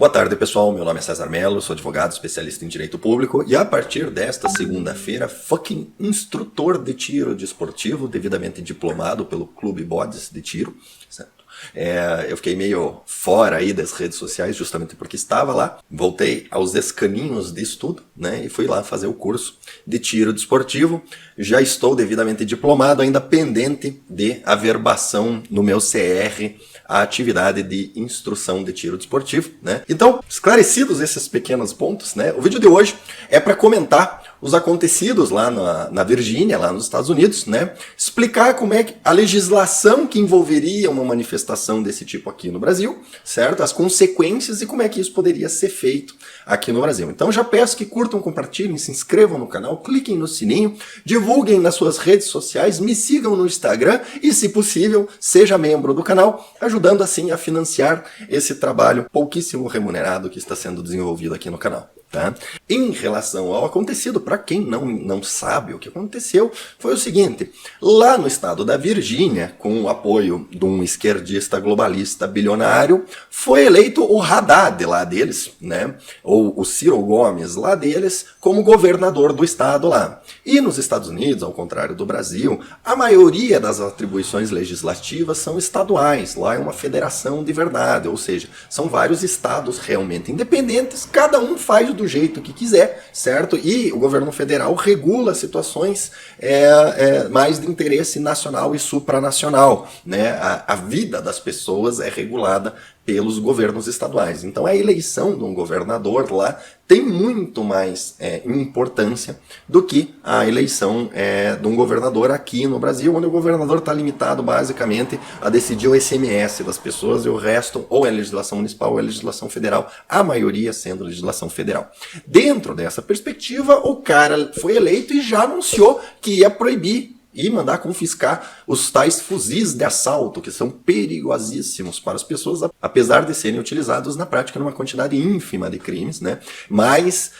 Boa tarde, pessoal. Meu nome é César Mello, sou advogado especialista em direito público e a partir desta segunda-feira, fucking instrutor de tiro desportivo, devidamente diplomado pelo Clube Bodes de Tiro, certo? Eu fiquei meio fora aí das redes sociais justamente porque estava lá. Voltei aos escaninhos de estudo, né? E fui lá fazer o curso de tiro desportivo. Já estou devidamente diplomado, ainda pendente de averbação no meu CR a atividade de instrução de tiro desportivo, né? Então, esclarecidos esses pequenos pontos, né? O vídeo de hoje é para comentar os acontecidos lá na Virgínia, lá nos Estados Unidos, né? Explicar como é que a legislação que envolveria uma manifestação desse tipo aqui no Brasil, certo? As consequências e como é que isso poderia ser feito aqui no Brasil. Então já peço que curtam, compartilhem, se inscrevam no canal, cliquem no sininho, divulguem nas suas redes sociais, me sigam no Instagram e, se possível, seja membro do canal, ajudando assim a financiar esse trabalho pouquíssimo remunerado que está sendo desenvolvido aqui no canal. Tá? Em relação ao acontecido, para quem não sabe o que aconteceu, foi o seguinte: lá no estado da Virgínia, com o apoio de um esquerdista globalista bilionário, foi eleito o Haddad lá deles, né? Ou o Ciro Gomes lá deles, como governador do estado lá. E nos Estados Unidos, ao contrário do Brasil, a maioria das atribuições legislativas são estaduais. Lá é uma federação de verdade, ou seja, são vários estados realmente independentes, cada um faz do jeito que quiser, certo? E o governo federal regula situações mais de interesse nacional e supranacional, né? A vida das pessoas é regulada pelos governos estaduais. Então a eleição de um governador lá tem muito mais importância do que a eleição de um governador aqui no Brasil, onde o governador está limitado basicamente a decidir o ICMS das pessoas e o resto ou é legislação municipal ou é legislação federal, a maioria sendo legislação federal. Dentro dessa perspectiva, o cara foi eleito e já anunciou que ia proibir e mandar confiscar os tais fuzis de assalto, que são perigosíssimos para as pessoas, apesar de serem utilizados na prática numa quantidade ínfima de crimes, né? Mas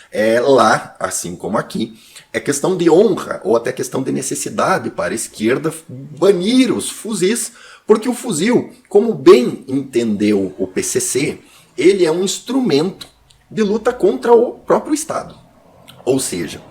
lá, assim como aqui, é questão de honra ou até questão de necessidade para a esquerda banir os fuzis, porque o fuzil, como bem entendeu o PCC, ele é um instrumento de luta contra o próprio Estado. Ou seja,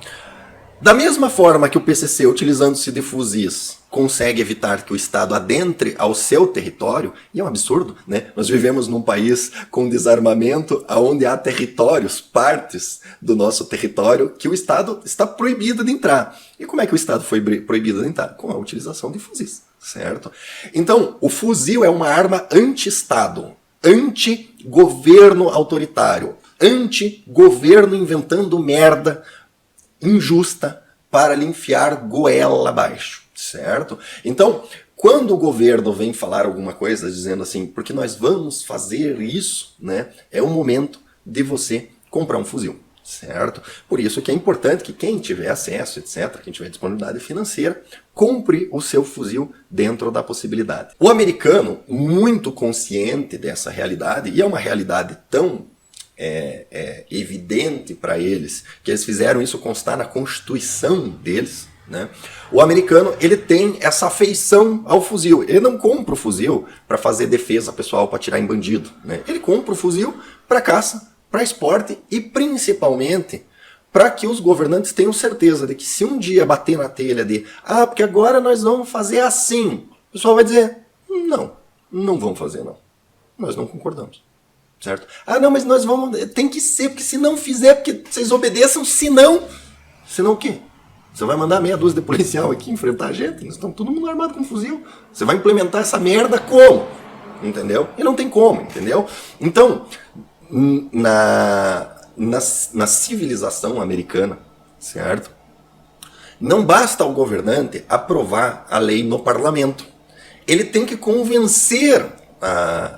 da mesma forma que o PCC, utilizando-se de fuzis, consegue evitar que o Estado adentre ao seu território, e é um absurdo, né? Nós vivemos num país com desarmamento, onde há territórios, partes do nosso território, que o Estado está proibido de entrar. E como é que o Estado foi proibido de entrar? Com a utilização de fuzis, certo? Então, o fuzil é uma arma anti-Estado, anti-governo autoritário, anti-governo inventando merda injusta para lhe enfiar goela abaixo, certo? Então, quando o governo vem falar alguma coisa dizendo assim, porque nós vamos fazer isso, né? É o momento de você comprar um fuzil, certo? Por isso que é importante que quem tiver acesso, etc., quem tiver disponibilidade financeira, compre o seu fuzil dentro da possibilidade. O americano, muito consciente dessa realidade, e é uma realidade tão evidente para eles, que eles fizeram isso constar na Constituição deles, né? O americano, ele tem essa afeição ao fuzil. Ele não compra o fuzil para fazer defesa pessoal, para atirar em bandido, né? Ele compra o fuzil para caça, para esporte e principalmente para que os governantes tenham certeza de que se um dia bater na telha de porque agora nós vamos fazer assim, o pessoal vai dizer, não vamos fazer não, nós não concordamos. Certo? Não, mas nós vamos... Tem que ser, porque se não fizer, porque vocês obedeçam, senão o quê? Você vai mandar meia dúzia de policial aqui enfrentar a gente? Nós estamos todo mundo armado com fuzil. Você vai implementar essa merda como? Entendeu? E não tem como, entendeu? Então, na civilização americana, certo? Não basta ao governante aprovar a lei no parlamento. Ele tem que convencer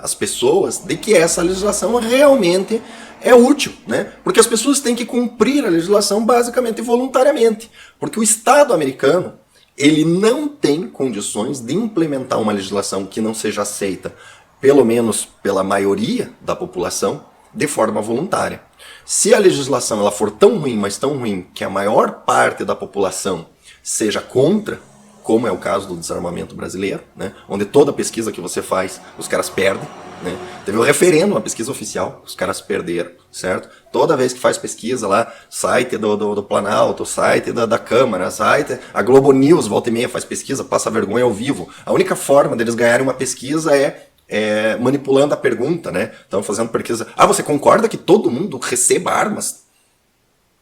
as pessoas de que essa legislação realmente é útil, né? Porque as pessoas têm que cumprir a legislação basicamente voluntariamente, porque o Estado americano, ele não tem condições de implementar uma legislação que não seja aceita, pelo menos pela maioria da população, de forma voluntária. Se a legislação ela for tão ruim, mas tão ruim, que a maior parte da população seja contra, como é o caso do desarmamento brasileiro, né? Onde toda pesquisa que você faz, os caras perdem. Né? Teve um referendo, uma pesquisa oficial, os caras perderam, certo? Toda vez que faz pesquisa lá, site do Planalto, site da Câmara, site, a Globo News, volta e meia, faz pesquisa, passa vergonha ao vivo. A única forma deles ganharem uma pesquisa é manipulando a pergunta, né? Estão fazendo pesquisa. Ah, você concorda que todo mundo receba armas?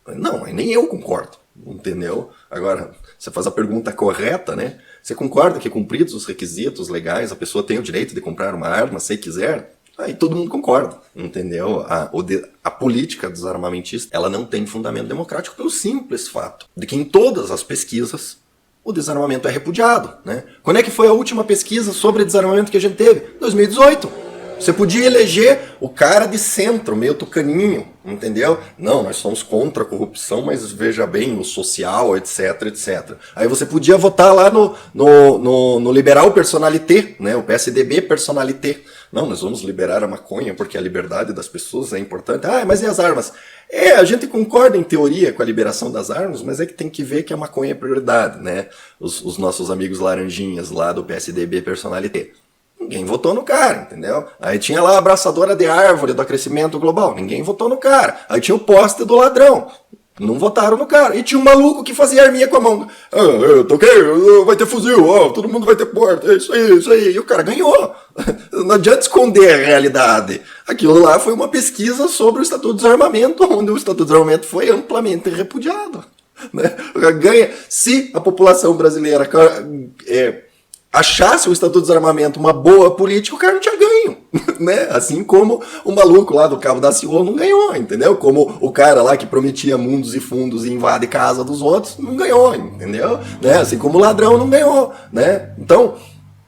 Não, nem eu concordo, entendeu? Agora, você faz a pergunta correta, né? Você concorda que, cumpridos os requisitos legais, a pessoa tem o direito de comprar uma arma se quiser? Aí todo mundo concorda, entendeu? A política desarmamentista, ela não tem fundamento democrático pelo simples fato de que em todas as pesquisas o desarmamento é repudiado, né? Quando é que foi a última pesquisa sobre desarmamento que a gente teve? 2018. Você podia eleger o cara de centro, meio tucaninho, entendeu? Não, nós somos contra a corrupção, mas veja bem, o social, etc, etc. Aí você podia votar lá no liberal personalité, né? O PSDB personalité. Não, nós vamos liberar a maconha porque a liberdade das pessoas é importante. Ah, mas e as armas? A gente concorda em teoria com a liberação das armas, mas é que tem que ver que a maconha é prioridade, né? Os nossos amigos laranjinhas lá do PSDB personalité. Ninguém votou no cara, entendeu? Aí tinha lá a abraçadora de árvore do aquecimento global. Ninguém votou no cara. Aí tinha o poste do ladrão. Não votaram no cara. E tinha um maluco que fazia arminha com a mão. Ah, eu toquei, vai ter fuzil, todo mundo vai ter porta. Isso aí, isso aí. E o cara ganhou. Não adianta esconder a realidade. Aquilo lá foi uma pesquisa sobre o Estatuto do Desarmamento, onde o Estatuto do Desarmamento foi amplamente repudiado. Né? Ganha. Se a população brasileira achasse o Estatuto do Desarmamento uma boa política, o cara não tinha ganho, né? Assim como o maluco lá do Cabo da Ciolo não ganhou, entendeu? Como o cara lá que prometia mundos e fundos e invade casa dos outros, não ganhou, entendeu? Né? Assim como o ladrão não ganhou, né? Então,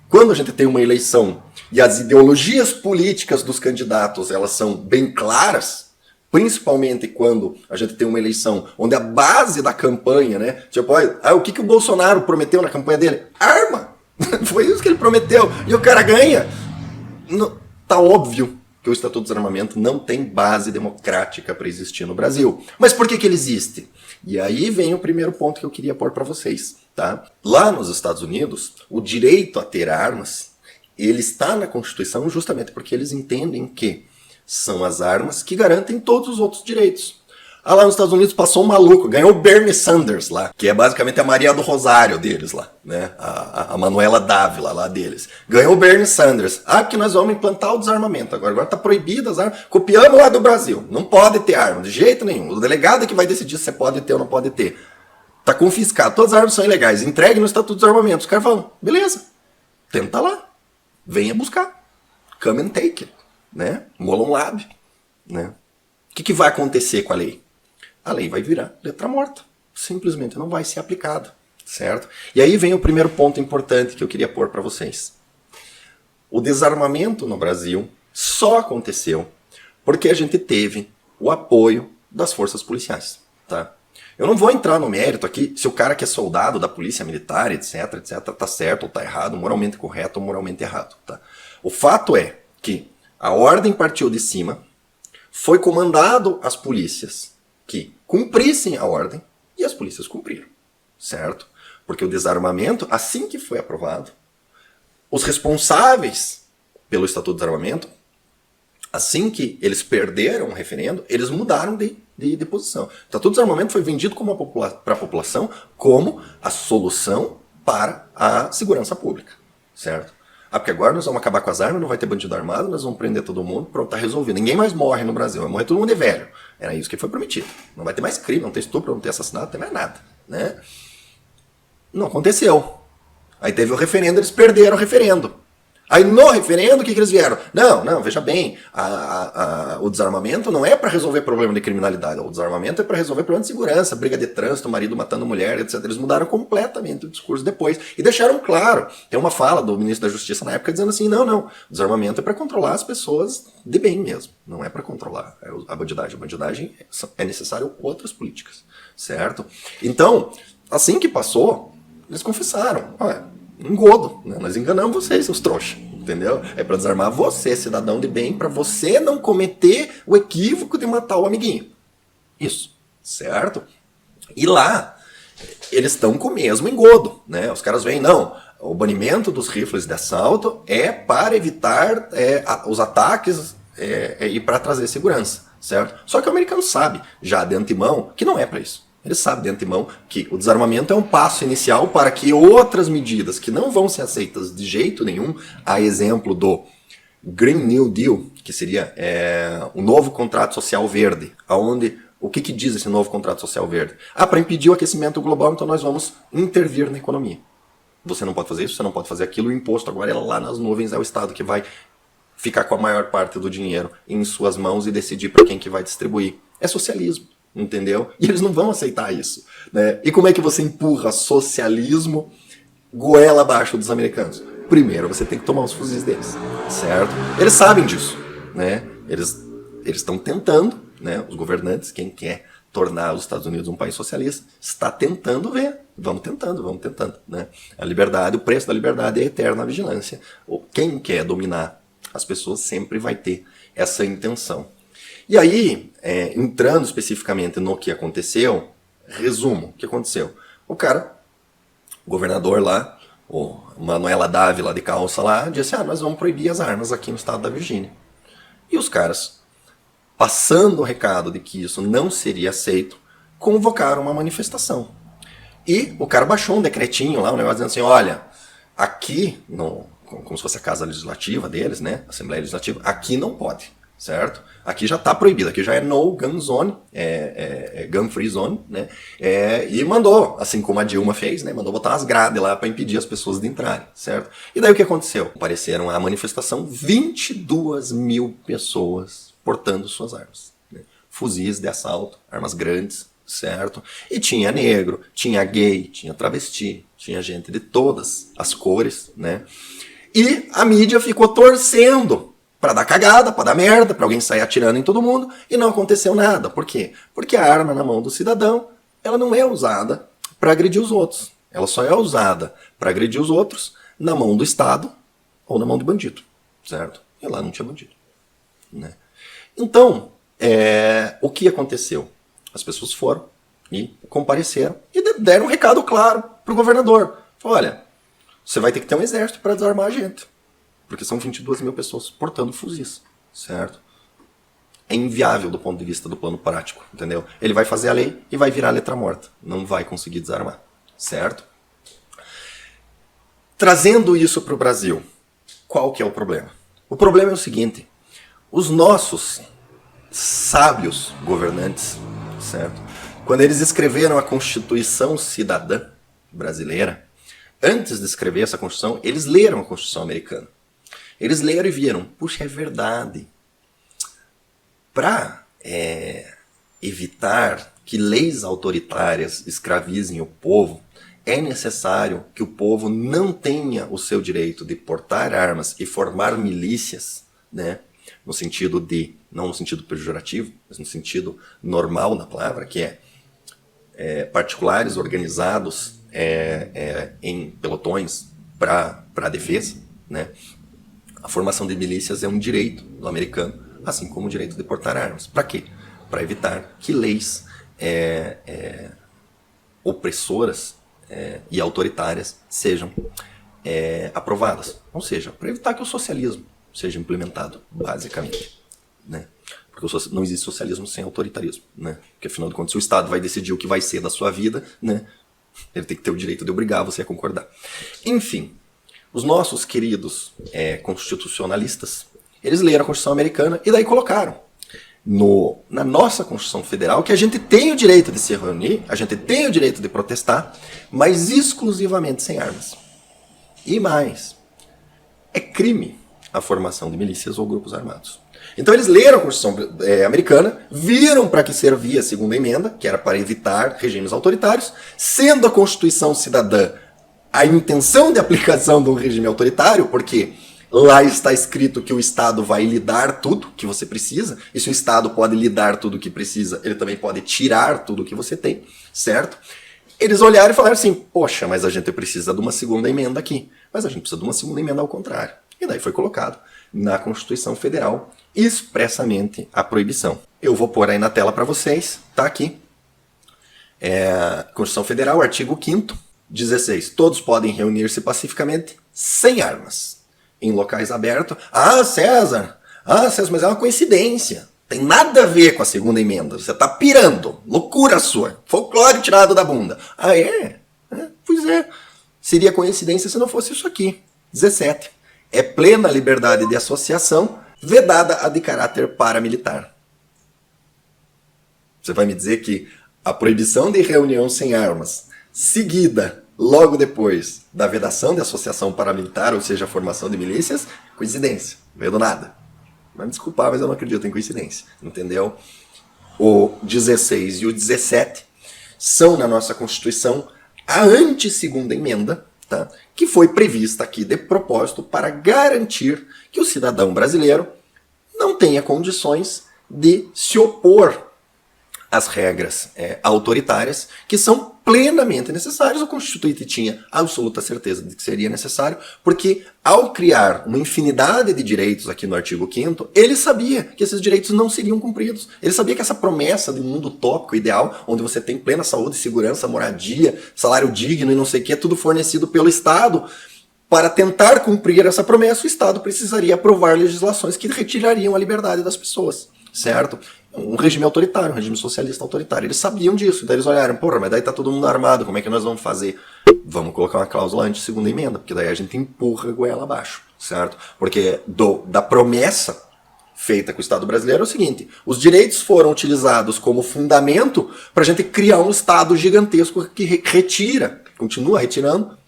quando a gente tem uma eleição e as ideologias políticas dos candidatos, elas são bem claras, principalmente quando a gente tem uma eleição onde a base da campanha, né? Tipo, o que o Bolsonaro prometeu na campanha dele? Arma! Foi isso que ele prometeu. E o cara ganha. Tá óbvio que o Estatuto do Desarmamento não tem base democrática para existir no Brasil. Mas por que ele existe? E aí vem o primeiro ponto que eu queria pôr para vocês. Tá? Lá nos Estados Unidos, o direito a ter armas, ele está na Constituição justamente porque eles entendem que são as armas que garantem todos os outros direitos. Lá nos Estados Unidos passou um maluco, ganhou o Bernie Sanders lá, que é basicamente a Maria do Rosário deles lá, né? A Manuela Dávila lá deles. Ganhou o Bernie Sanders. Porque nós vamos implantar o desarmamento. Agora tá proibido as armas. Copiamos lá do Brasil. Não pode ter arma, de jeito nenhum. O delegado é que vai decidir se você pode ter ou não pode ter. Tá confiscado. Todas as armas são ilegais. Entregue no Estatuto do Desarmamento. Os caras falam, beleza, tenta lá. Venha buscar. Come and take it. Né? Molon Lab. Né? O que vai acontecer com a lei? A lei vai virar letra morta. Simplesmente não vai ser aplicada, certo? E aí vem o primeiro ponto importante que eu queria pôr para vocês. O desarmamento no Brasil só aconteceu porque a gente teve o apoio das forças policiais, tá? Eu não vou entrar no mérito aqui se o cara que é soldado da polícia militar, etc, etc, tá certo ou tá errado, moralmente correto ou moralmente errado, tá? O fato é que a ordem partiu de cima, foi comandado às polícias que cumprissem a ordem e as polícias cumpriram, certo? Porque o desarmamento, assim que foi aprovado, os responsáveis pelo Estatuto do Desarmamento, assim que eles perderam o referendo, eles mudaram de posição. O Estatuto do Desarmamento foi vendido para a população como a solução para a segurança pública, certo? Porque agora nós vamos acabar com as armas, não vai ter bandido armado, nós vamos prender todo mundo, pronto, tá resolvido. Ninguém mais morre no Brasil, vai morrer todo mundo de velho. Era isso que foi prometido. Não vai ter mais crime, não ter estupro, não ter assassinato, não ter mais nada. Né? Não aconteceu. Aí teve o referendo, eles perderam o referendo. Aí no referendo, o que eles vieram? Não, veja bem, o desarmamento não é para resolver problema de criminalidade, o desarmamento é para resolver problema de segurança, briga de trânsito, marido matando mulher, etc. Eles mudaram completamente o discurso depois e deixaram claro, tem uma fala do ministro da Justiça na época dizendo assim, não, o desarmamento é para controlar as pessoas de bem mesmo, não é para controlar a bandidagem. A bandidagem é necessário outras políticas, certo? Então, assim que passou, eles confessaram, olha, engodo, né? Nós enganamos vocês, seus trouxas, entendeu? É para desarmar você, cidadão de bem, para você não cometer o equívoco de matar o amiguinho. Isso, certo? E lá, eles estão com o mesmo engodo, né? Os caras veem, não, o banimento dos rifles de assalto é para evitar os ataques e para trazer segurança, certo? Só que o americano sabe, já de antemão, que não é para isso. Ele sabe de antemão que o desarmamento é um passo inicial para que outras medidas que não vão ser aceitas de jeito nenhum, a exemplo do Green New Deal, que seria um novo contrato social verde, onde o que diz esse novo contrato social verde? Para impedir o aquecimento global, então nós vamos intervir na economia. Você não pode fazer isso, você não pode fazer aquilo, o imposto agora é lá nas nuvens, é o Estado que vai ficar com a maior parte do dinheiro em suas mãos e decidir para quem que vai distribuir. É socialismo, entendeu? E eles não vão aceitar isso, né? E como é que você empurra socialismo goela abaixo dos americanos? Primeiro, você tem que tomar os fuzis deles, certo? Eles sabem disso, né? Eles estão tentando, né? Os governantes, quem quer tornar os Estados Unidos um país socialista, está tentando ver. Vamos tentando, né? A liberdade, o preço da liberdade é a eterna vigilância. Quem quer dominar as pessoas sempre vai ter essa intenção. E aí, entrando especificamente no que aconteceu, resumo, o que aconteceu? O governador lá, o Manuela Dávila de calça lá, disse, nós vamos proibir as armas aqui no estado da Virgínia. E os caras, passando o recado de que isso não seria aceito, convocaram uma manifestação. E o cara baixou um decretinho lá, um negócio dizendo assim, olha, aqui, como se fosse a casa legislativa deles, né, Assembleia Legislativa, aqui não pode, certo? Aqui já está proibido, aqui já é no gun zone, gun free zone, né, e mandou, assim como a Dilma fez, né, mandou botar umas grades lá para impedir as pessoas de entrarem, certo? E daí o que aconteceu? Apareceram à manifestação 22 mil pessoas portando suas armas, né? Fuzis de assalto, armas grandes, certo? E tinha negro, tinha gay, tinha travesti, tinha gente de todas as cores, né? E a mídia ficou torcendo para dar cagada, para dar merda, para alguém sair atirando em todo mundo, e não aconteceu nada. Por quê? Porque a arma na mão do cidadão, ela não é usada para agredir os outros. Ela só é usada para agredir os outros na mão do Estado ou na mão do bandido, certo? E lá não tinha bandido, né? Então, o que aconteceu? As pessoas foram e compareceram e deram um recado claro para o governador. Olha, você vai ter que ter um exército para desarmar a gente. Porque são 22 mil pessoas portando fuzis, certo? É inviável do ponto de vista do plano prático, entendeu? Ele vai fazer a lei e vai virar letra morta. Não vai conseguir desarmar, certo? Trazendo isso para o Brasil, qual que é o problema? O problema é o seguinte, os nossos sábios governantes, certo? Quando eles escreveram a Constituição Cidadã Brasileira, antes de escrever essa Constituição, eles leram a Constituição americana. Eles leram e viram, puxa, é verdade. Para evitar que leis autoritárias escravizem o povo, é necessário que o povo não tenha o seu direito de portar armas e formar milícias, né? No sentido de, não no sentido pejorativo, mas no sentido normal da palavra, que particulares organizados em pelotões para a defesa, né? A formação de milícias é um direito do americano, assim como o direito de portar armas. Para quê? Para evitar que leis opressoras e autoritárias sejam aprovadas. Ou seja, para evitar que o socialismo seja implementado, basicamente, né? Porque não existe socialismo sem autoritarismo, né? Porque afinal de contas, se o Estado vai decidir o que vai ser da sua vida, né? Ele tem que ter o direito de obrigar você a concordar. Enfim, os nossos queridos constitucionalistas, eles leram a Constituição americana e daí colocaram na nossa Constituição Federal que a gente tem o direito de se reunir, a gente tem o direito de protestar, mas exclusivamente sem armas. E mais, é crime a formação de milícias ou grupos armados. Então eles leram a Constituição americana, viram para que servia a segunda emenda, que era para evitar regimes autoritários, sendo a Constituição cidadã a intenção de aplicação de um regime autoritário, porque lá está escrito que o Estado vai lhe dar tudo que você precisa, e se o Estado pode lhe dar tudo o que precisa, ele também pode tirar tudo o que você tem, certo? Eles olharam e falaram assim, poxa, mas a gente precisa de uma segunda emenda aqui, mas a gente precisa de uma segunda emenda ao contrário. E daí foi colocado na Constituição Federal expressamente a proibição. Eu vou pôr aí na tela para vocês, tá aqui. Constituição Federal, artigo 5º, 16. Todos podem reunir-se pacificamente sem armas, em locais abertos. César, mas é uma coincidência. Tem nada a ver com a segunda emenda. Você tá pirando. Loucura sua. Folclore tirado da bunda. Pois é. Seria coincidência se não fosse isso aqui. 17. É plena liberdade de associação, vedada a de caráter paramilitar. Você vai me dizer que a proibição de reunião sem armas, seguida logo depois da vedação de associação paramilitar, ou seja, a formação de milícias, coincidência, veio do nada. Vai me desculpar, mas eu não acredito em coincidência, entendeu? O 16 e o 17 são na nossa Constituição a ante-segunda emenda, tá? Que foi prevista aqui de propósito para garantir que o cidadão brasileiro não tenha condições de se opor às regras autoritárias que são plenamente necessárias. O Constituinte tinha absoluta certeza de que seria necessário, porque ao criar uma infinidade de direitos aqui no artigo 5º, ele sabia que esses direitos não seriam cumpridos. Ele sabia que essa promessa de um mundo utópico, ideal, onde você tem plena saúde, segurança, moradia, salário digno e não sei o que, tudo fornecido pelo Estado. Para tentar cumprir essa promessa, o Estado precisaria aprovar legislações que retirariam a liberdade das pessoas, certo? Um regime autoritário, um regime socialista autoritário. Eles sabiam disso, então eles olharam, mas daí tá todo mundo armado, como é que nós vamos fazer? Vamos colocar uma cláusula anti-segunda emenda, porque daí a gente empurra a goela abaixo, certo? Porque da promessa feita com o Estado brasileiro é o seguinte, os direitos foram utilizados como fundamento para a gente criar um Estado gigantesco que continua retirando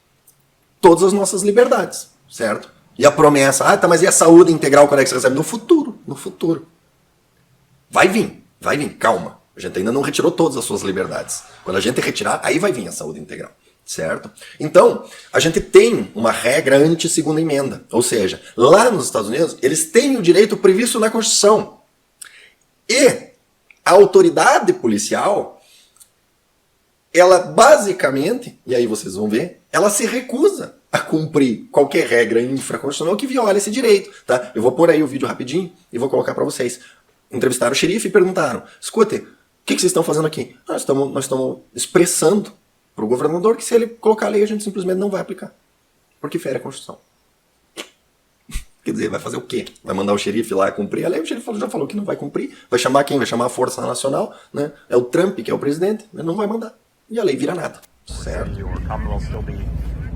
todas as nossas liberdades, certo? E a promessa, mas e a saúde integral quando é que você recebe? No futuro. Vai vir, calma. A gente ainda não retirou todas as suas liberdades. Quando a gente retirar, aí vai vir a saúde integral, certo? Então, a gente tem uma regra anti-segunda emenda. Ou seja, lá nos Estados Unidos, eles têm o direito previsto na Constituição. E a autoridade policial, ela basicamente, e aí vocês vão ver, ela se recusa a cumprir qualquer regra infraconstitucional que viola esse direito, tá? Eu vou pôr aí o vídeo rapidinho e vou colocar para vocês. Entrevistaram o xerife e perguntaram, escute, o que vocês estão fazendo aqui? Nós estamos expressando para o governador que se ele colocar a lei a gente simplesmente não vai aplicar, porque fere a Constituição. Quer dizer, vai fazer o quê? Vai mandar o xerife lá cumprir a lei? O xerife já falou que não vai cumprir. Vai chamar quem? Vai chamar a Força Nacional, né? É o Trump que é o presidente, mas não vai mandar. E a lei vira nada. Certo?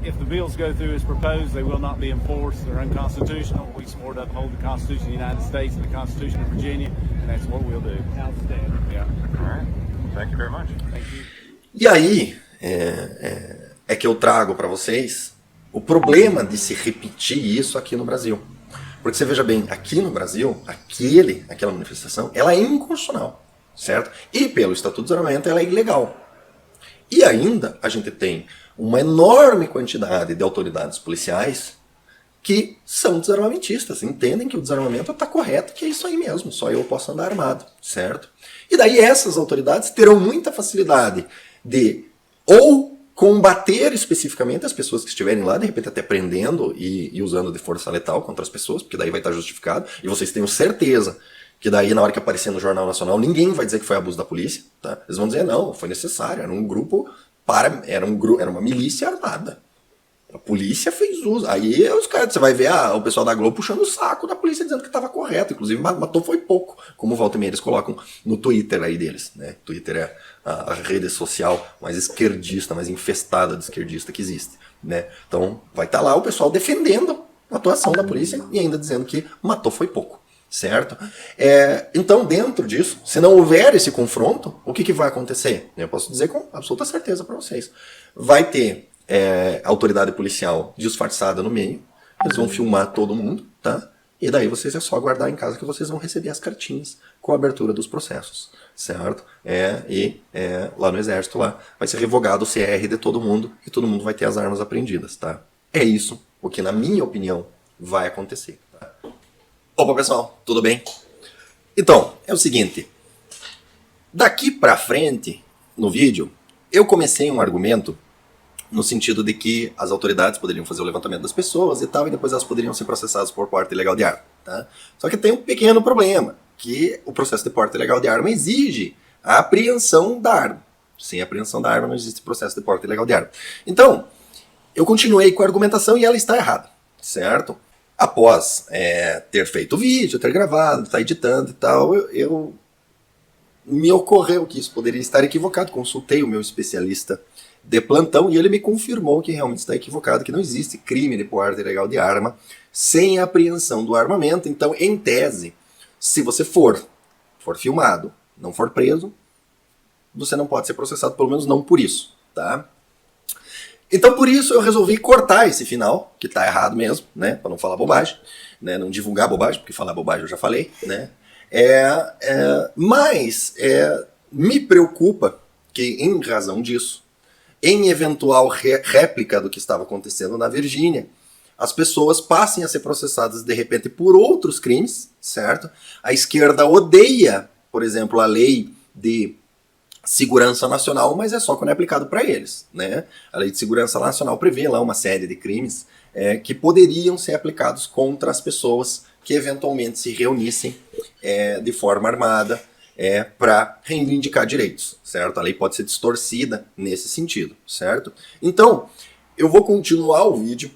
If the bills go through as proposed, they will not be enforced. They're unconstitutional. We swore to uphold the Constitution of the United States and the Constitution of Virginia, and that's what we'll do. Outstanding. Yeah. All right. Thank you very much. Thank you. E aí, é que eu trago para vocês o problema de se repetir isso aqui no Brasil. Porque você veja bem, aqui no Brasil, aquela manifestação, ela é inconstitucional, certo? E pelo Estatuto do Desarmamento ela é ilegal. E ainda a gente tem uma enorme quantidade de autoridades policiais que são desarmamentistas, entendem que o desarmamento está correto, que é isso aí mesmo, só eu posso andar armado, certo? E daí essas autoridades terão muita facilidade de ou combater especificamente as pessoas que estiverem lá, de repente até prendendo e usando de força letal contra as pessoas, porque daí vai estar justificado, e vocês tenham certeza que daí na hora que aparecer no Jornal Nacional, ninguém vai dizer que foi abuso da polícia, tá? Eles vão dizer, não, foi necessário, era um grupo, era uma milícia armada. A polícia fez uso. Aí os caras, você vai ver o pessoal da Globo puxando o saco da polícia dizendo que estava correto. Inclusive matou foi pouco, como volta e meia eles colocam no Twitter aí deles, né? Twitter é a rede social mais esquerdista, mais infestada de esquerdista que existe, né? Então vai estar lá o pessoal defendendo a atuação da polícia e ainda dizendo que matou foi pouco, certo? Então dentro disso, se não houver esse confronto, o que vai acontecer? Eu posso dizer com absoluta certeza para vocês. Vai ter autoridade policial disfarçada no meio, eles vão filmar todo mundo, tá? E daí vocês é só aguardar em casa que vocês vão receber as cartinhas com a abertura dos processos, certo? Lá no exército lá vai ser revogado o CR de todo mundo e todo mundo vai ter as armas apreendidas, tá? É isso o que na minha opinião vai acontecer, tá? Opa pessoal, tudo bem? Então, é o seguinte, daqui pra frente no vídeo eu comecei um argumento no sentido de que as autoridades poderiam fazer o levantamento das pessoas e tal, e depois elas poderiam ser processadas por porte ilegal de arma, tá? Só que tem um pequeno problema, que o processo de porte ilegal de arma exige a apreensão da arma. Sem apreensão da arma não existe processo de porte ilegal de arma. Então, eu continuei com a argumentação e ela está errada, certo? Após ter feito o vídeo, ter gravado, estar editando e tal, me ocorreu que isso poderia estar equivocado. Consultei o meu especialista de plantão e ele me confirmou que realmente está equivocado, que não existe crime de porte ilegal de arma sem apreensão do armamento. Então, em tese, se você for filmado, não for preso, você não pode ser processado, pelo menos não por isso, tá? Então, por isso, eu resolvi cortar esse final, que tá errado mesmo, né? Para não falar bobagem, né? Não divulgar bobagem, porque falar bobagem eu já falei, né? Mas me preocupa que, em razão disso, em eventual réplica do que estava acontecendo na Virgínia, as pessoas passem a ser processadas de repente por outros crimes, certo? A esquerda odeia, por exemplo, a lei de segurança nacional, mas é só quando é aplicado para eles, né? A lei de segurança nacional prevê lá uma série de crimes que poderiam ser aplicados contra as pessoas que eventualmente se reunissem de forma armada para reivindicar direitos, certo? A lei pode ser distorcida nesse sentido, certo? Então, eu vou continuar o vídeo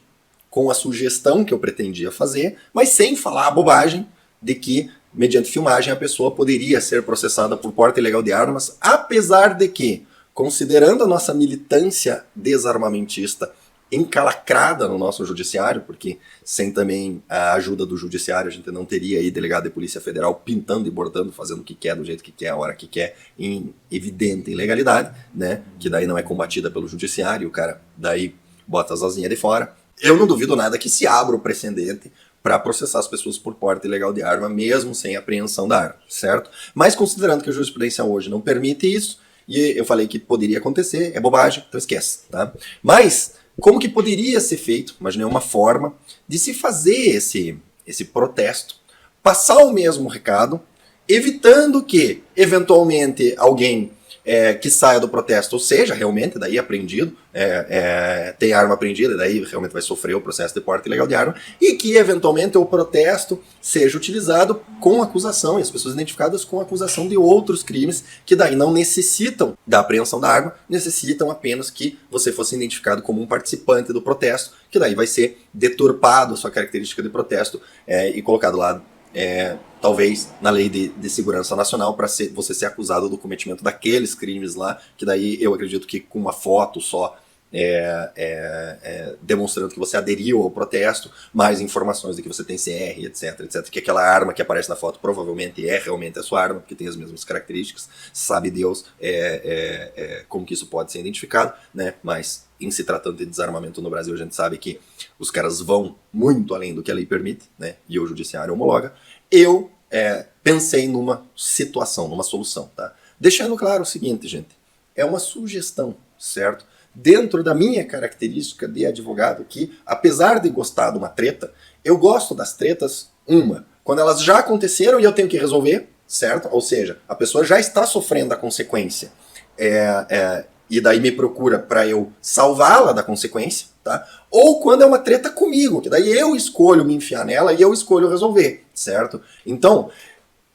com a sugestão que eu pretendia fazer, mas sem falar a bobagem de que, mediante filmagem, a pessoa poderia ser processada por porte ilegal de armas, apesar de que, considerando a nossa militância desarmamentista encalacrada no nosso judiciário, porque sem também a ajuda do judiciário a gente não teria aí delegado de Polícia Federal pintando e bordando, fazendo o que quer, do jeito que quer, a hora que quer, em evidente ilegalidade, né? Que daí não é combatida pelo judiciário, o cara daí bota as asinhas de fora. Eu não duvido nada que se abra o precedente para processar as pessoas por porte ilegal de arma, mesmo sem apreensão da arma, certo? Mas considerando que a jurisprudência hoje não permite isso, e eu falei que poderia acontecer, é bobagem, então esquece, tá? Mas como que poderia ser feito? Imaginei uma forma de se fazer esse protesto, passar o mesmo recado, evitando que, eventualmente, alguém que saia do protesto, ou seja, realmente, daí apreendido, tem arma apreendida, daí realmente vai sofrer o processo de porte ilegal de arma, e que, eventualmente, o protesto seja utilizado com acusação, e as pessoas identificadas com acusação de outros crimes, que daí não necessitam da apreensão da arma, necessitam apenas que você fosse identificado como um participante do protesto, que daí vai ser deturpado a sua característica de protesto e colocado lá talvez na lei de segurança nacional para você ser acusado do cometimento daqueles crimes lá, que daí eu acredito que com uma foto só demonstrando que você aderiu ao protesto, mais informações de que você tem CR, etc, que aquela arma que aparece na foto provavelmente realmente a sua arma, porque tem as mesmas características, sabe Deus como que isso pode ser identificado, né? Mas em se tratando de desarmamento no Brasil, a gente sabe que os caras vão muito além do que a lei permite, né? E o judiciário homologa. Eu pensei numa situação, numa solução, tá? Deixando claro o seguinte, gente, é uma sugestão, certo? Dentro da minha característica de advogado, que apesar de gostar de uma treta, eu gosto das tretas, quando elas já aconteceram e eu tenho que resolver, certo? Ou seja, a pessoa já está sofrendo a consequência, e daí me procura para eu salvá-la da consequência, tá? Ou quando é uma treta comigo, que daí eu escolho me enfiar nela e eu escolho resolver, certo? Então,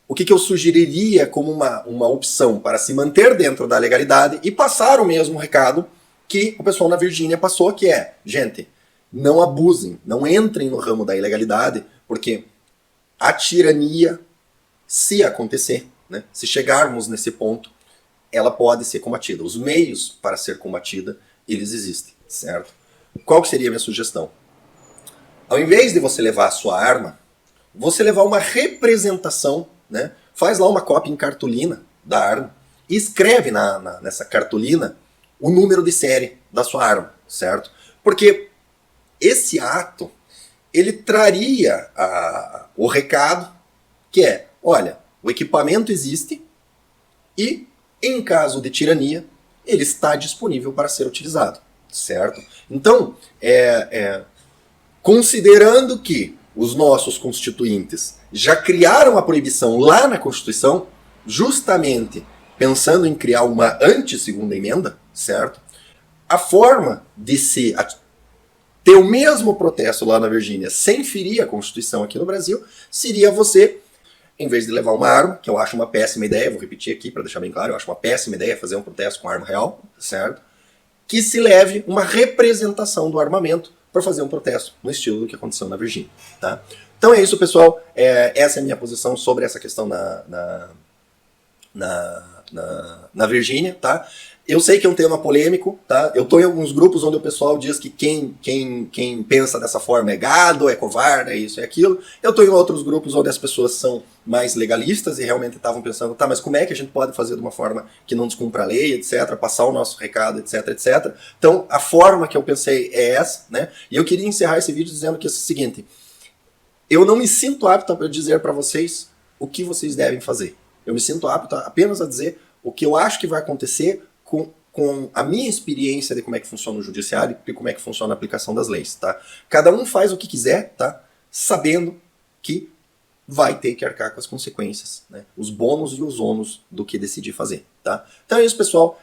o que eu sugeriria como uma opção para se manter dentro da legalidade e passar o mesmo recado que o pessoal na Virgínia passou, que gente, não abusem, não entrem no ramo da ilegalidade, porque a tirania, se acontecer, né, se chegarmos nesse ponto, ela pode ser combatida. Os meios para ser combatida, eles existem, certo? Qual que seria a minha sugestão? Ao invés de você levar a sua arma, você levar uma representação, né? Faz lá uma cópia em cartolina da arma e escreve nessa cartolina o número de série da sua arma, certo? Porque esse ato, ele traria o recado que olha, o equipamento existe e, em caso de tirania, ele está disponível para ser utilizado, certo? Então, considerando que os nossos constituintes já criaram a proibição lá na Constituição, justamente pensando em criar uma anti-segunda emenda, certo? A forma de se ter o mesmo protesto lá na Virgínia sem ferir a Constituição aqui no Brasil seria você em vez de levar uma arma, que eu acho uma péssima ideia, vou repetir aqui para deixar bem claro, eu acho uma péssima ideia fazer um protesto com arma real, certo? Que se leve uma representação do armamento para fazer um protesto no estilo do que aconteceu na Virgínia, tá? Então é isso, pessoal. Essa é a minha posição sobre essa questão na Virgínia, tá? Eu sei que é um tema polêmico, tá? Eu tô em alguns grupos onde o pessoal diz que quem pensa dessa forma é gado, é covarde, é isso, é aquilo. Eu tô em outros grupos onde as pessoas são mais legalistas e realmente estavam pensando, tá, mas como é que a gente pode fazer de uma forma que não descumpra a lei, etc., passar o nosso recado, etc., etc. Então, a forma que eu pensei é essa, né? E eu queria encerrar esse vídeo dizendo que é o seguinte: eu não me sinto apto a dizer para vocês o que vocês devem fazer. Eu me sinto apto apenas a dizer o que eu acho que vai acontecer com a minha experiência de como é que funciona o judiciário e como é que funciona a aplicação das leis, tá? Cada um faz o que quiser, tá? Sabendo que vai ter que arcar com as consequências, né? Os bônus e os ônus do que decidir fazer, tá? Então é isso, pessoal.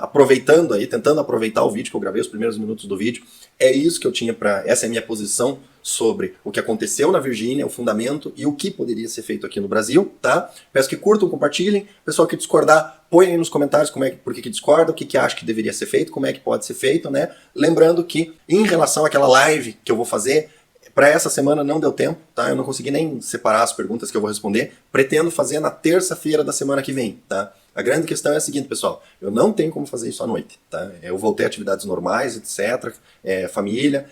Aproveitando aí, tentando aproveitar o vídeo que eu gravei, os primeiros minutos do vídeo, é isso que eu tinha essa é a minha posição sobre o que aconteceu na Virgínia, o fundamento e o que poderia ser feito aqui no Brasil, tá? Peço que curtam, compartilhem. Pessoal que discordar, põe aí nos comentários por que discorda, o que acha que deveria ser feito, como é que pode ser feito, né? Lembrando que, em relação àquela live que eu vou fazer, para essa semana não deu tempo, tá? Eu não consegui nem separar as perguntas que eu vou responder. Pretendo fazer na terça-feira da semana que vem, tá? A grande questão é a seguinte, pessoal. Eu não tenho como fazer isso à noite, tá? Eu voltei a atividades normais, etc. Família.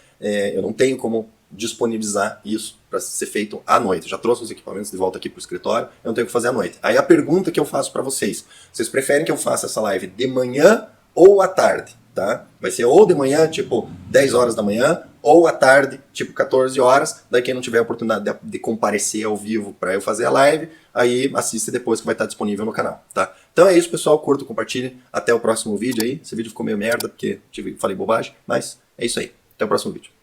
Eu não tenho como disponibilizar isso para ser feito à noite. Já trouxe os equipamentos de volta aqui para o escritório. Eu não tenho o que fazer à noite. Aí a pergunta que eu faço para vocês. Vocês preferem que eu faça essa live de manhã ou à tarde? Tá? Vai ser ou de manhã, tipo 10 horas da manhã, ou à tarde, tipo 14 horas. Daí quem não tiver a oportunidade de comparecer ao vivo para eu fazer a live, aí assiste depois que vai estar disponível no canal, tá? Então é isso, pessoal. Curta, compartilhe. Até o próximo vídeo aí. Esse vídeo ficou meio merda porque falei bobagem, mas é isso aí. Até o próximo vídeo.